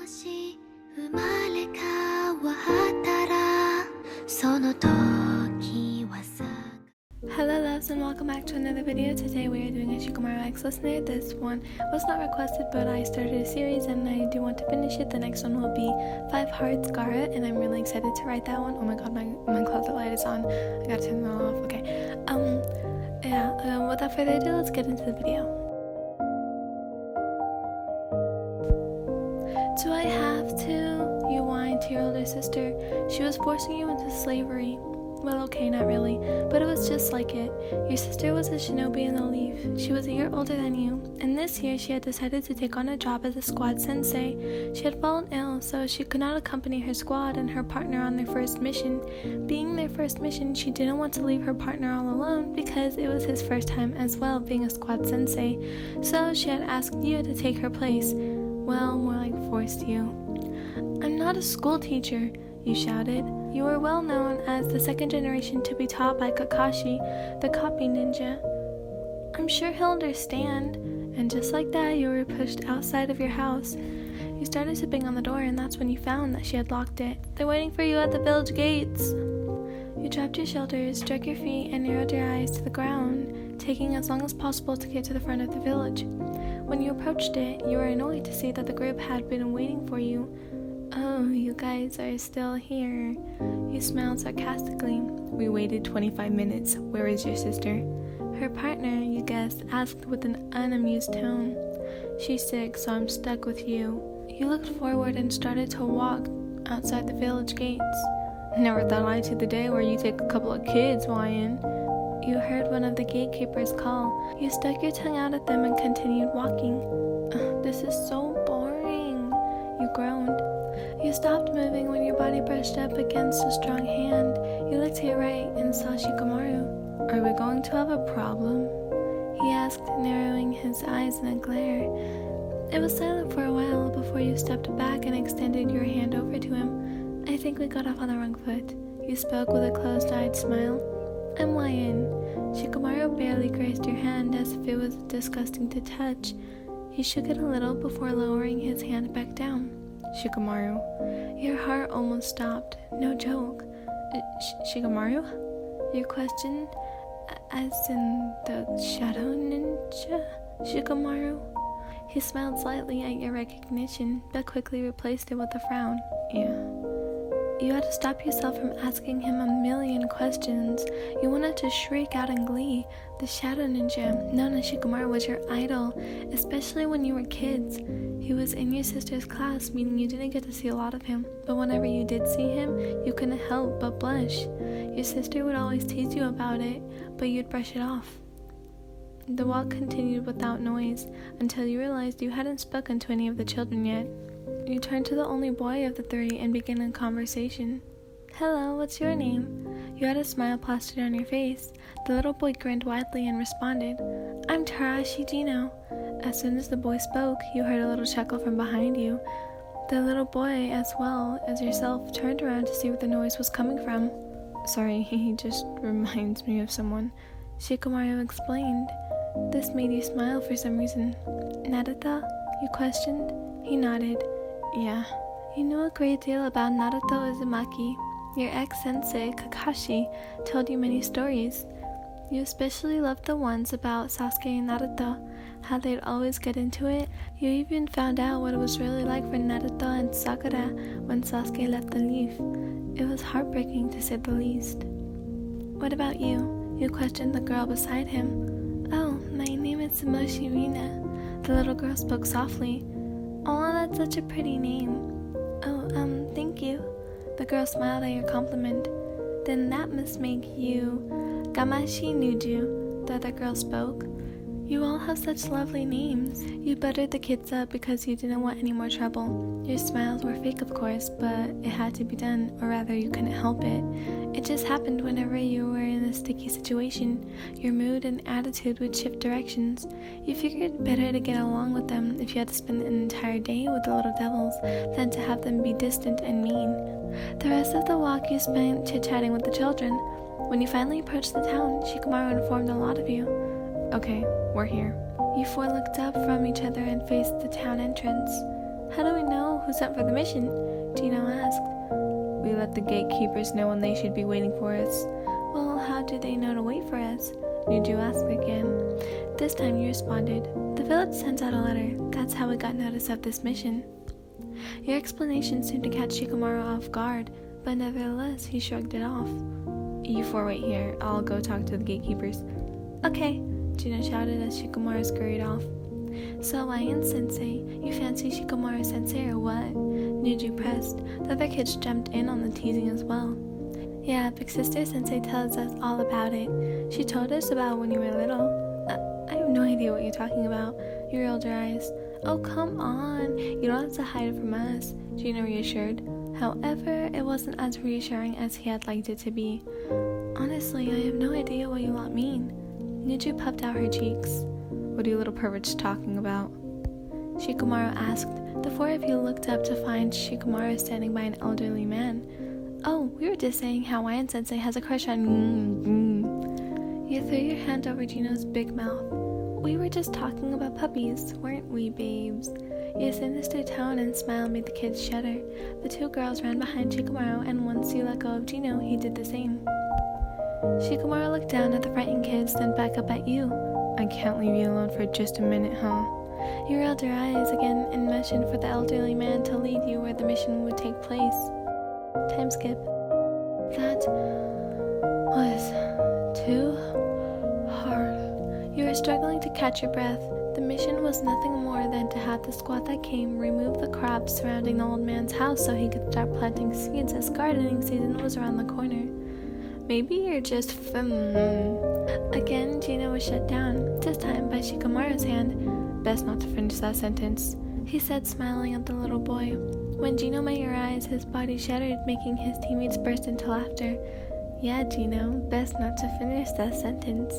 し生まれ変わったらその時はさ Hello loves and welcome back to another video. Today we are doing a Shikamaru X listener. This one was not requested, but I started a series and I do want to finish it. The next one will be 5 Hearts Gara, and I'm really excited to write that one. Oh my god, my closet light is on. I gotta turn that off. Okay. Without further ado, let's get into the video. Do I have to? You whined to your older sister. She was forcing you into slavery. Well, okay, not really, but it was just like it. Your sister was a shinobi in the leaf. She was a year older than you, and this year she had decided to take on a job as a squad sensei. She had fallen ill, so she could not accompany her squad and her partner on their first mission. Being their first mission, she didn't want to leave her partner all alone because it was his first time as well being a squad sensei. So she had asked you to take her place. Well, more like forced you. I'm not a school teacher, you shouted. You were well known as the second generation to be taught by Kakashi, the copy ninja. I'm sure he'll understand. And just like that, you were pushed outside of your house. You started to bang on the door, and that's when you found that she had locked it. They're waiting for you at the village gates. You dropped your shoulders, struck your feet, and narrowed your eyes to the ground, taking as long as possible to get to the front of the village. When you approached it, you were annoyed to see that the group had been waiting for you. Oh, you guys are still here. You smiled sarcastically. We waited 25 minutes. Where is your sister? Her partner, you guessed, asked with an unamused tone. She's sick, so I'm stuck with you. You looked forward and started to walk outside the village gates. Never thought I'd see the day where you take a couple of kids, Ryan. You heard one of the gatekeepers call. You stuck your tongue out at them and continued walking. This is so boring, you groaned. You stopped moving when your body brushed up against a strong hand. You looked to your right and saw Shikamaru. Are we going to have a problem? He asked, narrowing his eyes in a glare. It was silent for a while before you stepped back and extended your hand over to him. I think we got off on the wrong foot. You spoke with a closed-eyed smile. I'm YN. Shikamaru barely grazed your hand as if it was disgusting to touch. He shook it a little before lowering his hand back down. Shikamaru. Your heart almost stopped. No joke. Shikamaru? You questioned, as in the shadow ninja? Shikamaru? He smiled slightly at your recognition, but quickly replaced it with a frown. Yeah. You had to stop yourself from asking him a million questions. You wanted to shriek out in glee. The shadow ninja, known as Shikamaru, was your idol, especially when you were kids. He was in your sister's class, meaning you didn't get to see a lot of him. But whenever you did see him, you couldn't help but blush. Your sister would always tease you about it, but you'd brush it off. The walk continued without noise, until you realized you hadn't spoken to any of the children yet. You turned to the only boy of the three and began a conversation. Hello, what's your name? You had a smile plastered on your face. The little boy grinned widely and responded, I'm Tarashi Jino. As soon as the boy spoke, you heard a little chuckle from behind you. The little boy, as well as yourself, turned around to see where the noise was coming from. Sorry, he just reminds me of someone. Shikamaru explained. This made you smile for some reason. Naruto? You questioned. He nodded. Yeah. You knew a great deal about Naruto Uzumaki. Your ex-sensei, Kakashi, told you many stories. You especially loved the ones about Sasuke and Naruto, how they'd always get into it. You even found out what it was really like for Naruto and Sakura when Sasuke left the leaf. It was heartbreaking to say the least. What about you? You questioned the girl beside him. Oh, my name is Sumoshi Rina. The little girl spoke softly. Oh, that's such a pretty name. Oh, thank you. The girl smiled at your compliment. Then that must make you Gamashi Nuju, the other girl spoke. You all have such lovely names. You buttered the kids up because you didn't want any more trouble. Your smiles were fake, of course, but it had to be done, or rather you couldn't help it. It just happened whenever you were in a sticky situation. Your mood and attitude would shift directions. You figured better to get along with them if you had to spend an entire day with the little devils than to have them be distant and mean. The rest of the walk you spent chit-chatting with the children. When you finally approached the town, Shikamaru informed a lot of you. Okay, we're here. You four looked up from each other and faced the town entrance. How do we know who sent for the mission? Gino asked. We let the gatekeepers know when they should be waiting for us. Well, how do they know to wait for us? Nuju asked again. This time you responded. The village sent out a letter. That's how we got notice of this mission. Your explanation seemed to catch Shikamaru off guard, but nevertheless he shrugged it off. You four wait here. I'll go talk to the gatekeepers. Okay, Gino shouted as Shikamaru scurried off. So Lion-sensei, you fancy Shikamaru-sensei or what? Nuju pressed. The other kids jumped in on the teasing as well. Yeah, Big Sister Sensei tells us all about it. She told us about when you were little. I have no idea what you're talking about. You rolled your eyes. Oh, come on. You don't have to hide it from us, Gino reassured. However, it wasn't as reassuring as he had liked it to be. Honestly, I have no idea what you lot mean. Nuju puffed out her cheeks. What are you little perverts talking about? Shikamaru asked. The four of you looked up to find Shikamaru standing by an elderly man. Oh, we were just saying how Lion-sensei has a crush on You threw your hand over Gino's big mouth. We were just talking about puppies, weren't we, babes? Your sinister tone and smile made the kids shudder. The two girls ran behind Shikamaru, and once you let go of Gino, he did the same. Shikamaru looked down at the frightened kids, then back up at you. I can't leave you alone for just a minute, huh? You rolled your eyes again and motioned for the elderly man to lead you where the mission would take place. Time skip. That was too hard. You were struggling to catch your breath. The mission was nothing more than to have the squad that came remove the crops surrounding the old man's house so he could start planting seeds as gardening season was around the corner. Maybe you're just Again, Gino was shut down, this time by Shikamaru's hand. Best not to finish that sentence, he said, smiling at the little boy. When Gino met your eyes, his body shuddered, making his teammates burst into laughter. Yeah, Gino, best not to finish that sentence.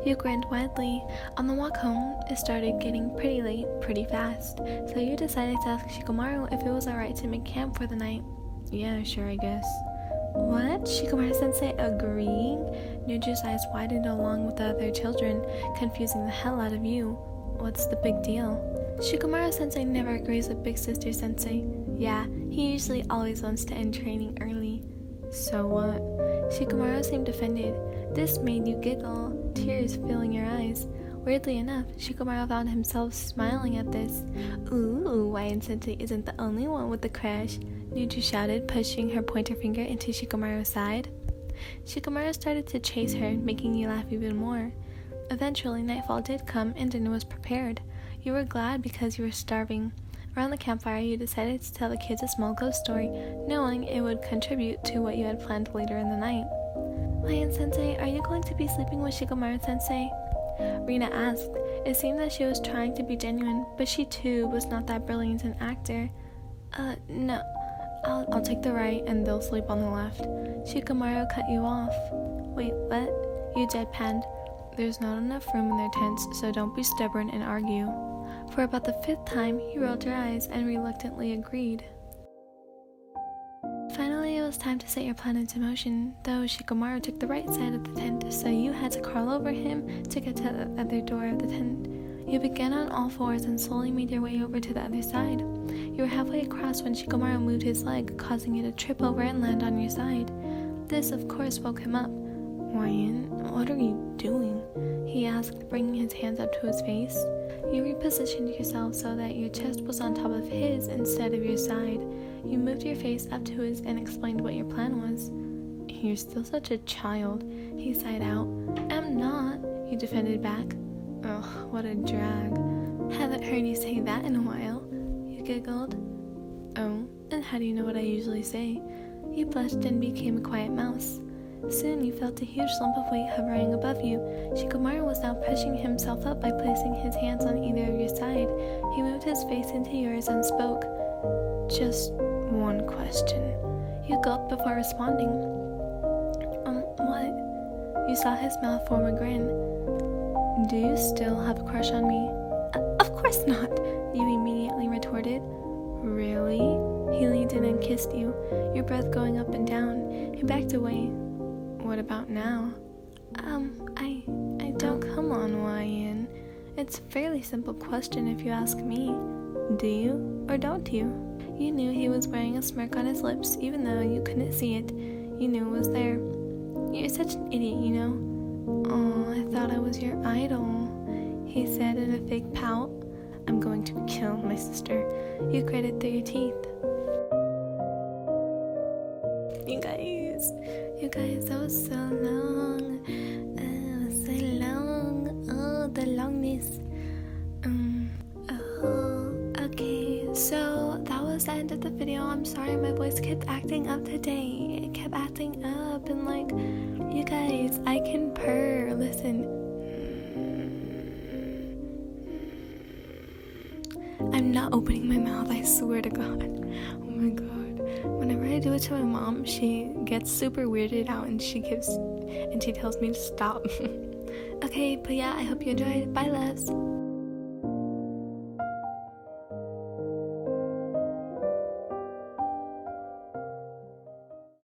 You grinned widely. On the walk home, it started getting pretty late, pretty fast, so you decided to ask Shikamaru if it was alright to make camp for the night. Yeah, sure, I guess. What? Shikamaru-sensei agreeing? Nuju's eyes widened along with the other children, confusing the hell out of you. What's the big deal? Shikamaru-sensei never agrees with Big Sister Sensei. Yeah, he usually always wants to end training early. So what? Shikamaru seemed offended. This made you giggle, tears filling your eyes. Weirdly enough, Shikamaru found himself smiling at this. Ooh, Lion-sensei isn't the only one with the crush, Nuju shouted, pushing her pointer finger into Shikamaru's side. Shikamaru started to chase her, making you laugh even more. Eventually, nightfall did come and dinner was prepared. You were glad because you were starving. Around the campfire, you decided to tell the kids a small ghost story, knowing it would contribute to what you had planned later in the night. Lion-sensei, are you going to be sleeping with Shikamaru-sensei? Rina asked. It seemed that she was trying to be genuine, but she too was not that brilliant an actor. No. I'll take the right and they'll sleep on the left. Shikamaru cut you off. Wait, what? You deadpanned. There's not enough room in their tents, so don't be stubborn and argue. For about the 5th time, you rolled your eyes and reluctantly agreed. Finally, it was time to set your plan into motion, though Shikamaru took the right side of the tent, so you had to crawl over him to get to the other door of the tent. You began on all fours and slowly made your way over to the other side. You were halfway across when Shikamaru moved his leg, causing you to trip over and land on your side. This, of course, woke him up. Lion, what are you doing? He asked, bringing his hands up to his face. You repositioned yourself so that your chest was on top of his instead of your side. You moved your face up to his and explained what your plan was. You're still such a child, he sighed out. I'm not, you defended back. Ugh, what a drag. Haven't heard you say that in a while, you giggled. Oh, and how do you know what I usually say? You blushed and became a quiet mouse. Soon you felt a huge lump of weight hovering above you. Shikamaru was now pushing himself up by placing his hands on either of your side. He moved his face into yours and spoke. Just one question. You gulped before responding. What? You saw his mouth form a grin. Do you still have a crush on me? Of course not, you immediately retorted. Really? He leaned in and kissed you, your breath going up and down. He backed away. What about now? I don't. Come on, Lion. It's a fairly simple question if you ask me. Do you or don't you? You knew he was wearing a smirk on his lips, even though you couldn't see it. You knew it was there. You're such an idiot, you know? Oh, I thought I was your idol, he said in a fake pout. I'm going to kill my sister. You gritted through your teeth. You guys, that was so long. It was so long. Oh, the longness. Okay, so that was the end of the video. I'm sorry my voice kept acting up today. It kept acting up, and like, you guys, I can purr. Listen. I'm not opening my mouth, I swear to God. Oh my God. Whenever I do it to my mom, she gets super weirded out and she tells me to stop. Okay, but yeah, I hope you enjoyed. Bye, loves.